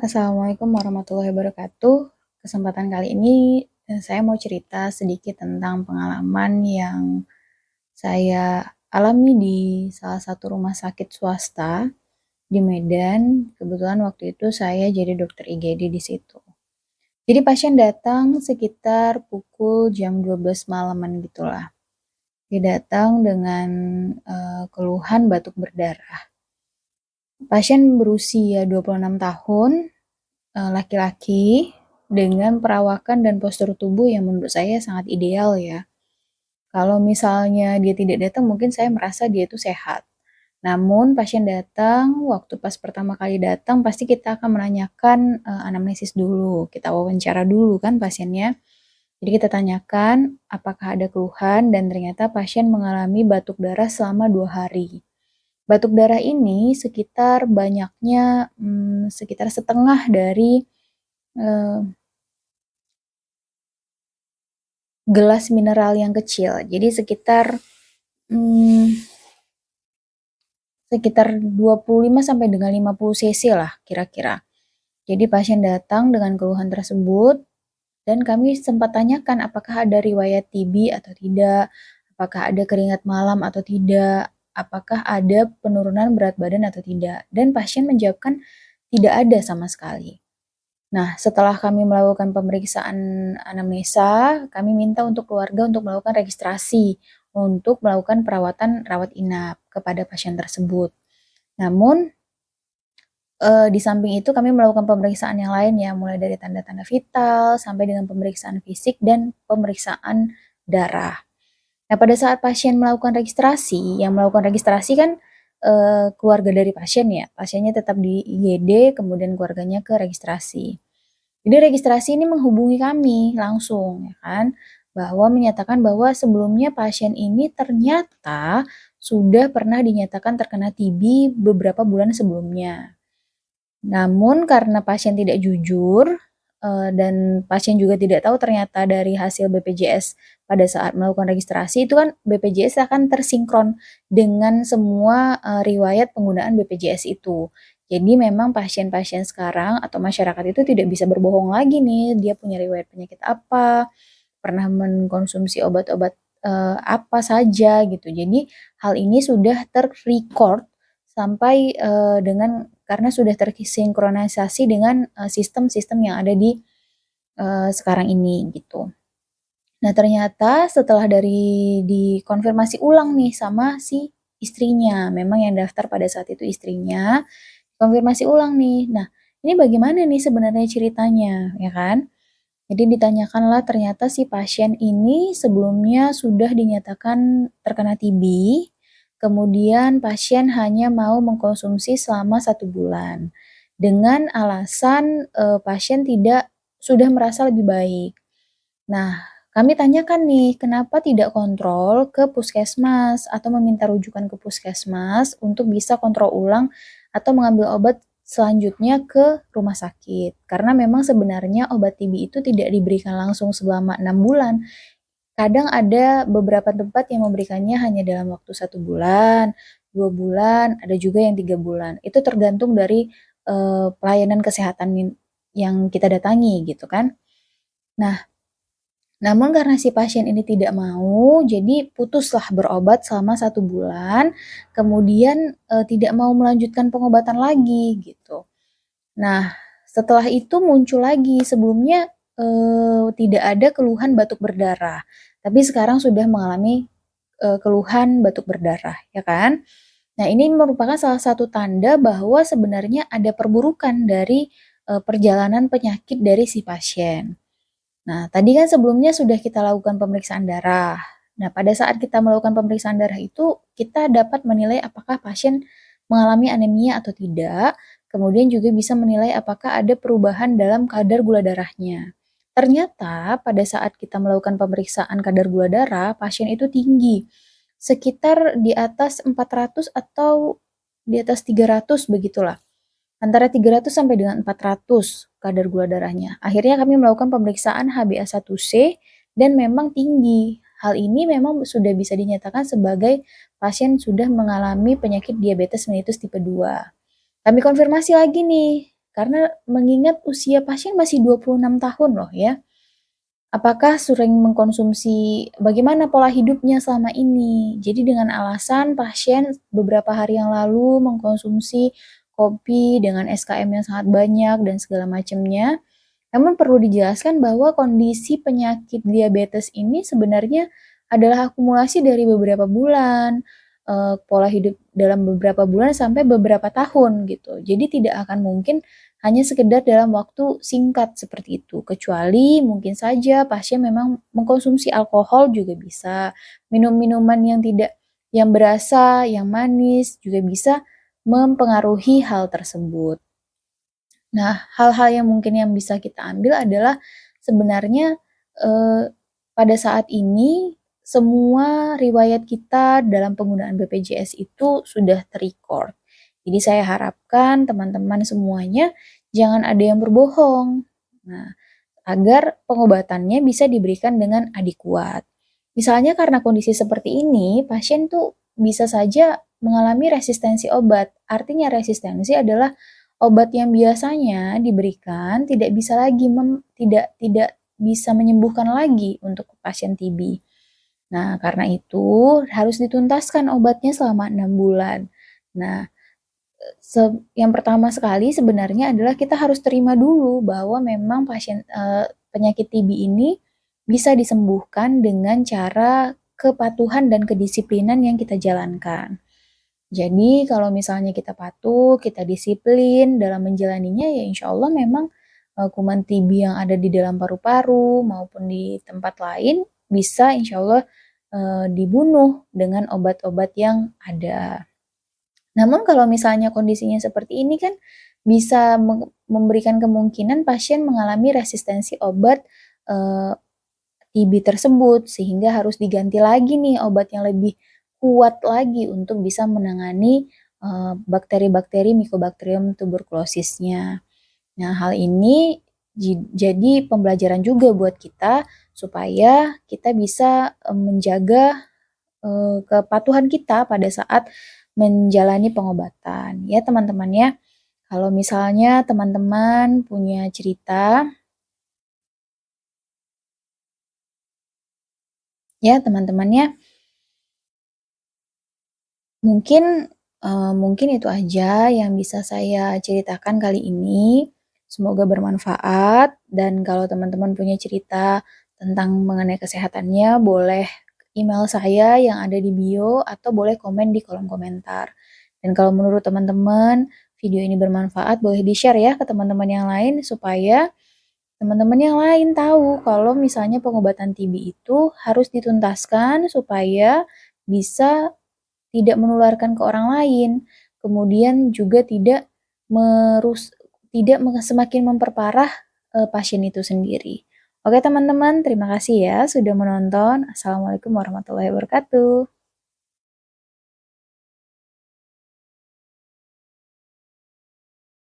Assalamualaikum warahmatullahi wabarakatuh. Kesempatan kali ini saya mau cerita sedikit tentang pengalaman yang saya alami di salah satu rumah sakit swasta di Medan. Kebetulan waktu itu saya jadi dokter IGD di situ. Jadi pasien datang sekitar pukul jam 12 malaman gitulah. Dia datang dengan keluhan batuk berdarah. Pasien berusia 26 tahun, laki-laki dengan perawakan dan postur tubuh yang menurut saya sangat ideal ya. Kalau misalnya dia tidak datang mungkin saya merasa dia itu sehat. Namun pasien datang, waktu pas pertama kali datang pasti kita akan menanyakan anamnesis dulu, kita wawancara dulu kan pasiennya. Jadi kita tanyakan apakah ada keluhan dan ternyata pasien mengalami batuk darah selama 2 hari. Batuk darah ini sekitar banyaknya sekitar setengah dari eee, gelas mineral yang kecil. Jadi mmm, sekitar 25 sampai dengan 50 cc lah kira-kira. Jadi pasien datang dengan keluhan tersebut dan kami sempat tanyakan apakah ada riwayat TB atau tidak, apakah ada keringat malam atau tidak, apakah ada penurunan berat badan atau tidak, dan pasien menjawabkan tidak ada sama sekali. Nah, setelah kami melakukan pemeriksaan anamnesa, kami minta untuk keluarga untuk melakukan registrasi untuk melakukan perawatan rawat inap kepada pasien tersebut. Namun, di samping itu kami melakukan pemeriksaan yang lain ya, mulai dari tanda-tanda vital sampai dengan pemeriksaan fisik dan pemeriksaan darah. Nah, pada saat pasien melakukan registrasi, yang melakukan registrasi kan, keluarga dari pasien ya, pasiennya tetap di IGD, kemudian keluarganya ke registrasi. Jadi registrasi ini menghubungi kami langsung ya kan, bahwa menyatakan bahwa sebelumnya pasien ini ternyata sudah pernah dinyatakan terkena TB beberapa bulan sebelumnya. Namun karena pasien tidak jujur, dan pasien juga tidak tahu ternyata dari hasil BPJS pada saat melakukan registrasi itu kan BPJS akan tersinkron dengan semua, riwayat penggunaan BPJS itu. Jadi memang pasien-pasien sekarang atau masyarakat itu tidak bisa berbohong lagi nih, dia punya riwayat penyakit apa, pernah mengkonsumsi obat-obat, apa saja gitu. Jadi hal ini sudah ter-record sampai, dengan karena sudah tersinkronisasi dengan, sistem-sistem yang ada di, sekarang ini gitu. Nah ternyata setelah dari dikonfirmasi ulang nih sama si istrinya, memang yang daftar pada saat itu istrinya, konfirmasi ulang nih. Nah, ini bagaimana nih sebenarnya ceritanya, ya kan? Jadi ditanyakanlah ternyata si pasien ini sebelumnya sudah dinyatakan terkena TB, kemudian pasien hanya mau mengkonsumsi selama 1 bulan, dengan alasan, pasien sudah merasa lebih baik. Nah, kami tanyakan nih, kenapa tidak kontrol ke puskesmas atau meminta rujukan ke puskesmas untuk bisa kontrol ulang atau mengambil obat selanjutnya ke rumah sakit. Karena memang sebenarnya obat TB itu tidak diberikan langsung selama 6 bulan. Kadang ada beberapa tempat yang memberikannya hanya dalam waktu 1 bulan, 2 bulan, ada juga yang 3 bulan. Itu tergantung dari, pelayanan kesehatan yang kita datangi gitu kan. Nah, namun karena si pasien ini tidak mau, jadi putuslah berobat selama 1 bulan, kemudian, tidak mau melanjutkan pengobatan lagi, gitu. Nah, setelah itu muncul lagi, sebelumnya, tidak ada keluhan batuk berdarah, tapi sekarang sudah mengalami, keluhan batuk berdarah, ya kan. Nah, ini merupakan salah satu tanda bahwa sebenarnya ada perburukan dari, perjalanan penyakit dari si pasien. Nah, tadi kan sebelumnya sudah kita lakukan pemeriksaan darah. Nah, pada saat kita melakukan pemeriksaan darah itu, kita dapat menilai apakah pasien mengalami anemia atau tidak, kemudian juga bisa menilai apakah ada perubahan dalam kadar gula darahnya. Ternyata pada saat kita melakukan pemeriksaan kadar gula darah, pasien itu tinggi, sekitar di atas 400 atau di atas 300 begitulah. Antara 300 sampai dengan 400 kadar gula darahnya. Akhirnya kami melakukan pemeriksaan HbA1c dan memang tinggi. Hal ini memang sudah bisa dinyatakan sebagai pasien sudah mengalami penyakit diabetes mellitus tipe 2. Kami konfirmasi lagi nih, karena mengingat usia pasien masih 26 tahun loh ya. Apakah sering mengkonsumsi bagaimana pola hidupnya selama ini? Jadi dengan alasan pasien beberapa hari yang lalu mengkonsumsi kopi dengan SKM yang sangat banyak dan segala macamnya. Namun perlu dijelaskan bahwa kondisi penyakit diabetes ini sebenarnya adalah akumulasi dari beberapa bulan, pola hidup dalam beberapa bulan sampai beberapa tahun gitu. Jadi tidak akan mungkin hanya sekedar dalam waktu singkat seperti itu, kecuali mungkin saja pasien memang mengkonsumsi alkohol juga bisa, minum minuman yang berasa, yang manis juga bisa mempengaruhi hal tersebut. Nah, hal-hal yang mungkin yang bisa kita ambil adalah sebenarnya, pada saat ini semua riwayat kita dalam penggunaan BPJS itu sudah ter-record. Jadi saya harapkan teman-teman semuanya jangan ada yang berbohong. Nah, agar pengobatannya bisa diberikan dengan adekuat. Misalnya karena kondisi seperti ini, pasien tuh bisa saja mengalami resistensi obat. Artinya resistensi adalah obat yang biasanya diberikan tidak bisa lagi tidak bisa menyembuhkan lagi untuk pasien TB. Nah, karena itu harus dituntaskan obatnya selama 6 bulan. Nah, yang pertama sekali sebenarnya adalah kita harus terima dulu bahwa memang penyakit TB ini bisa disembuhkan dengan cara kepatuhan dan kedisiplinan yang kita jalankan. Jadi kalau misalnya kita patuh, kita disiplin dalam menjalaninya, ya insya Allah memang kuman TB yang ada di dalam paru-paru maupun di tempat lain bisa insya Allah dibunuh dengan obat-obat yang ada. Namun kalau misalnya kondisinya seperti ini kan bisa memberikan kemungkinan pasien mengalami resistensi obat TB tersebut, sehingga harus diganti lagi nih obat yang lebih kuat lagi untuk bisa menangani bakteri-bakteri Mycobacterium tuberculosisnya. Nah, hal ini jadi pembelajaran juga buat kita supaya kita bisa menjaga kepatuhan kita pada saat menjalani pengobatan. Ya, teman-teman ya. Kalau misalnya teman-teman punya cerita, ya teman-teman ya, mungkin itu aja yang bisa saya ceritakan kali ini. Semoga bermanfaat dan kalau teman-teman punya cerita tentang mengenai kesehatannya, boleh email saya yang ada di bio atau boleh komen di kolom komentar. Dan kalau menurut teman-teman video ini bermanfaat, boleh di-share ya ke teman-teman yang lain supaya teman-teman yang lain tahu kalau misalnya pengobatan TB itu harus dituntaskan supaya bisa tidak menularkan ke orang lain, kemudian juga tidak semakin memperparah pasien itu sendiri. Oke teman-teman, terima kasih ya sudah menonton. Assalamualaikum warahmatullahi wabarakatuh.